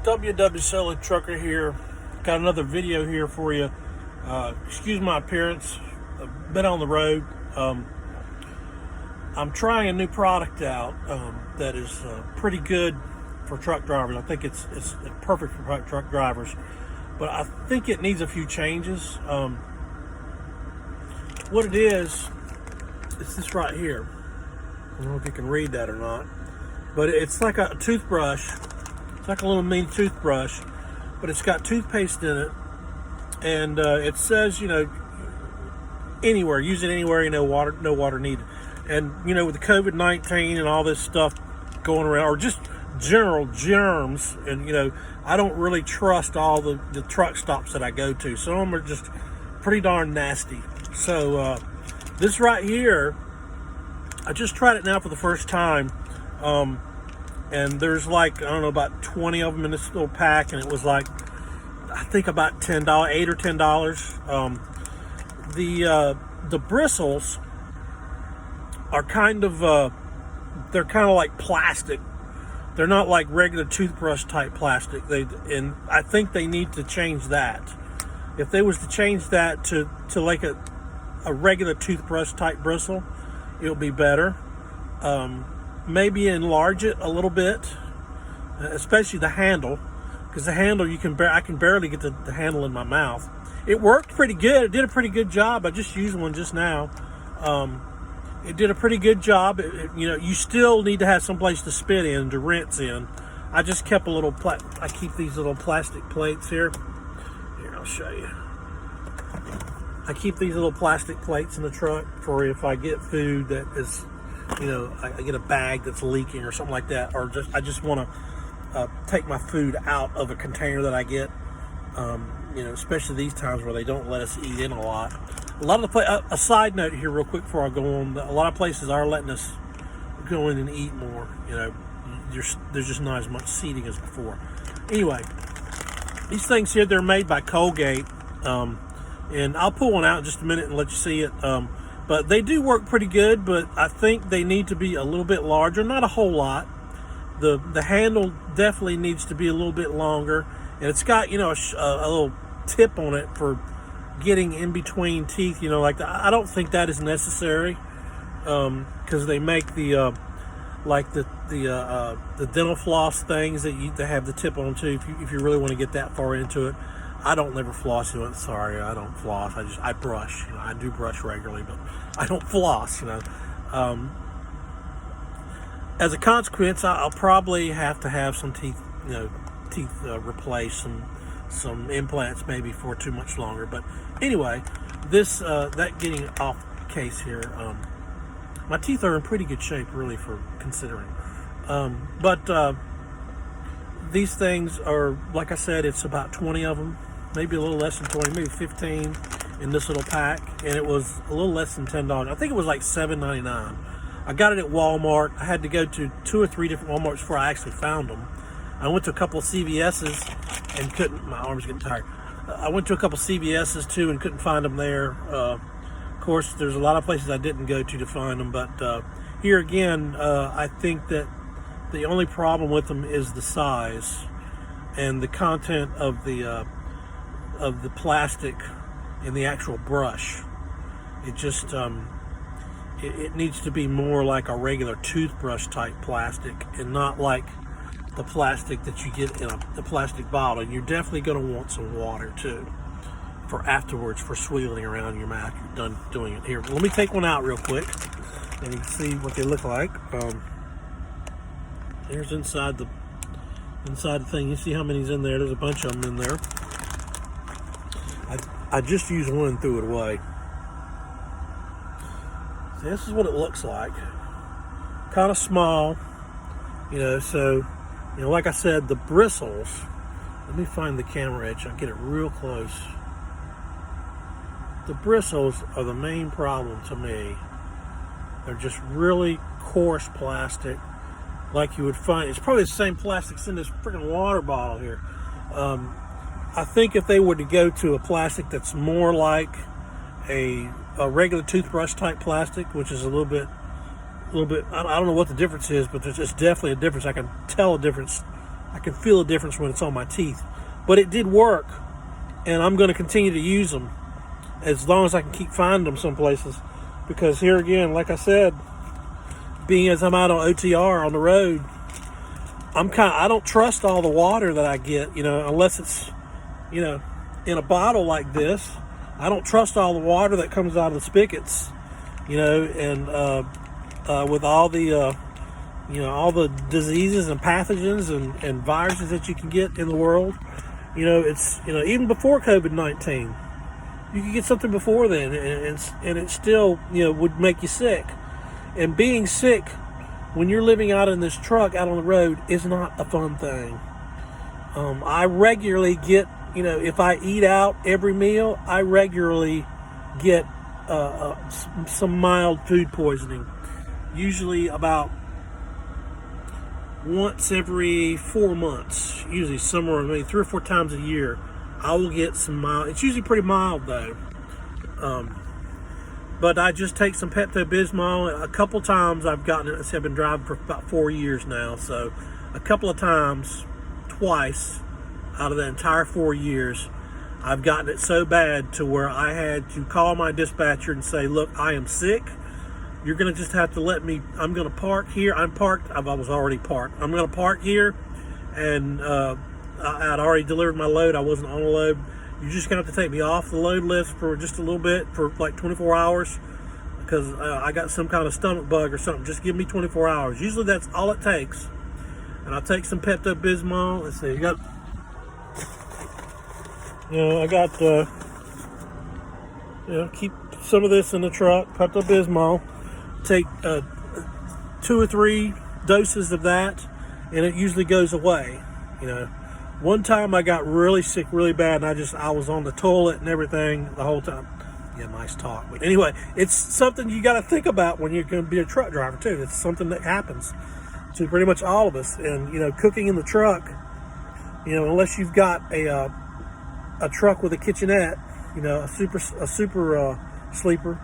WW Solo Trucker here. Got another video here for you. Excuse my appearance. I've been on the road. I'm trying a new product out that is pretty good for truck drivers. I think it's perfect for truck drivers, but I think it needs a few changes. What it is, it's this right here. I don't know if you can read that or not, but it's like a toothbrush. It's like a little mini toothbrush, but it's got toothpaste in it, and it says, anywhere, use it anywhere, no water needed. And with the COVID-19 and all this stuff going around, or just general germs, and I don't really trust all the truck stops that I go to. Some of them are just pretty darn nasty. So this right here, I just tried it now for the first time. And there's like, I don't know, about 20 of them in this little pack, and it was like, I think about $10, $8 or $10. The bristles are kind of, they're kind of like plastic. They're not like regular toothbrush type plastic. And I think they need to change that. If they was to change that to like a regular toothbrush type bristle, it'll be better. Maybe enlarge it a little bit, especially the handle, because the handle I can barely get the handle in my mouth. It worked pretty good. It did a pretty good job. I just used one just now. It did a pretty good job. You still need to have some place to spit in, to rinse in. I just kept a little I keep these little plastic plates here. Here, I'll show you. I keep these little plastic plates in the truck for if I get food that is, I get a bag that's leaking or something like that, or I just want to take my food out of a container that I get. Especially these times where they don't let us eat in a lot. A lot of a side note here, real quick, before I go on. A lot of places are letting us go in and eat more. There's just not as much seating as before. Anyway, these things here, they're made by Colgate, and I'll pull one out in just a minute and let you see it. But they do work pretty good, but I think they need to be a little bit larger, not a whole lot. The handle definitely needs to be a little bit longer, and it's got a little tip on it for getting in between teeth. Like I don't think that is necessary, because they make the dental floss things that have the tip on too. If you really want to get that far into it. I don't never floss. Sorry, I don't floss. I brush. I do brush regularly, but I don't floss. As a consequence, I'll probably have to have some teeth, replaced, some implants maybe for too much longer. But anyway, that getting off case here. My teeth are in pretty good shape, really, for considering. But these things are, like I said, it's about 20 of them. Maybe a little less than 20, maybe 15 in this little pack, and it was a little less than $10. I think it was like $7.99. I got it at Walmart. I had to go to 2 or 3 different Walmarts before I actually found them. I went to a couple of CVS's and couldn't. My arm's getting tired. I went to a couple of CVS's too and couldn't find them there. Of course, there's a lot of places I didn't go to find them, but here again, I think that the only problem with them is the size and the content of the plastic in the actual brush. It just it needs to be more like a regular toothbrush type plastic, and not like the plastic that you get in the plastic bottle. And you're definitely going to want some water too for afterwards, for swiveling around your mouth. You're done doing it. Here, let me take one out real quick, and you can see what they look like. Here's inside the thing. You see how many's in there? There's a bunch of them in there. I just used one and threw it away. So this is what it looks like. Kind of small, so, like I said, the bristles, let me find the camera edge. I'll get it real close. The bristles are the main problem to me. They're just really coarse plastic, like you would find. It's probably the same plastics in this freaking water bottle here. I think if they were to go to a plastic that's more like a regular toothbrush type plastic, which is a little bit, I don't know what the difference is, but there's definitely a difference. I can tell a difference I can feel a difference when it's on my teeth. But it did work, and I'm going to continue to use them as long as I can keep finding them some places. Because here again, like I said, being as I'm out on OTR on the road, I don't trust all the water that I get, unless it's, in a bottle like this. I don't trust all the water that comes out of the spigots, and with all the, all the diseases and pathogens and viruses that you can get in the world. It's, even before COVID-19, you could get something before then, and it still, would make you sick. And being sick when you're living out in this truck out on the road is not a fun thing. I regularly get, if I eat out every meal, I regularly get some mild food poisoning. Usually about once every 4 months, usually somewhere, maybe 3 or 4 times a year, I will get some mild. It's usually pretty mild though. But I just take some Pepto-Bismol. A couple times I've gotten it. I've been driving for about 4 years now, so a couple of times, twice out of the entire 4 years, I've gotten it so bad to where I had to call my dispatcher and say, look, I am sick. You're going to just have to let me, I'm going to park here. I was already parked. I'm going to park here, and I'd already delivered my load. I wasn't on a load. You're just going to have to take me off the load list for just a little bit, for like 24 hours, because I got some kind of stomach bug or something. Just give me 24 hours. Usually that's all it takes. And I'll take some Pepto-Bismol. Let's see, I got, keep some of this in the truck, Pepto-Bismol. Take 2 or 3 doses of that, and it usually goes away. One time I got really sick really bad, and I was on the toilet and everything the whole time. Yeah, nice talk. But anyway, it's something you got to think about when you're going to be a truck driver too. It's something that happens to pretty much all of us. And cooking in the truck, unless you've got a truck with a kitchenette, a super sleeper,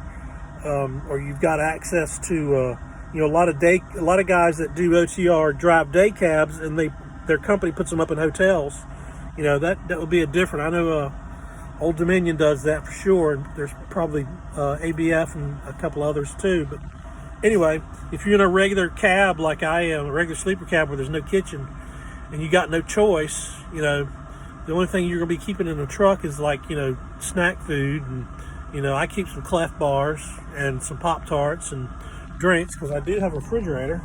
or you've got access to a lot of guys that do OTR drive day cabs, and their company puts them up in hotels. That would be a different. I know Old Dominion does that for sure, and there's probably ABF and a couple others too. But anyway, if you're in a regular cab like I am, a regular sleeper cab where there's no kitchen and you got no choice, the only thing you're going to be keeping in the truck is like snack food, and I keep some Clef bars and some Pop-Tarts and drinks, because I do have a refrigerator.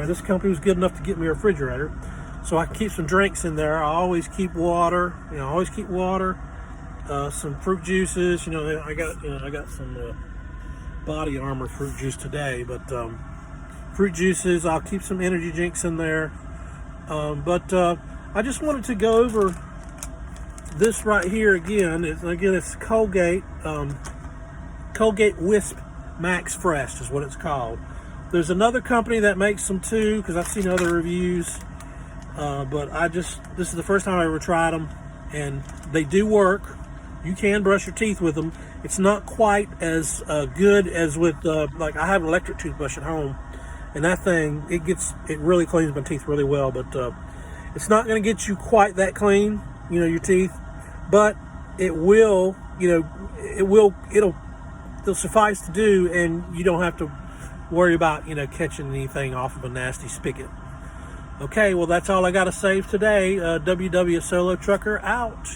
This company was good enough to get me a refrigerator, so I can keep some drinks in there. I always keep water. Some fruit juices. I got some Body Armor fruit juice today, but fruit juices. I'll keep some energy drinks in there. But I just wanted to go over this right here again. It's Colgate Wisp Max Fresh is what it's called. There's another company that makes them too, because I've seen other reviews, but this is the first time I ever tried them, and they do work. You can brush your teeth with them. It's not quite as good as with like I have an electric toothbrush at home, and that thing it really cleans my teeth really well, but it's not going to get you quite that clean, your teeth, but it will, it'll suffice to do, and you don't have to worry about catching anything off of a nasty spigot. Okay, well, that's all I got to say today. WW Solo Trucker out.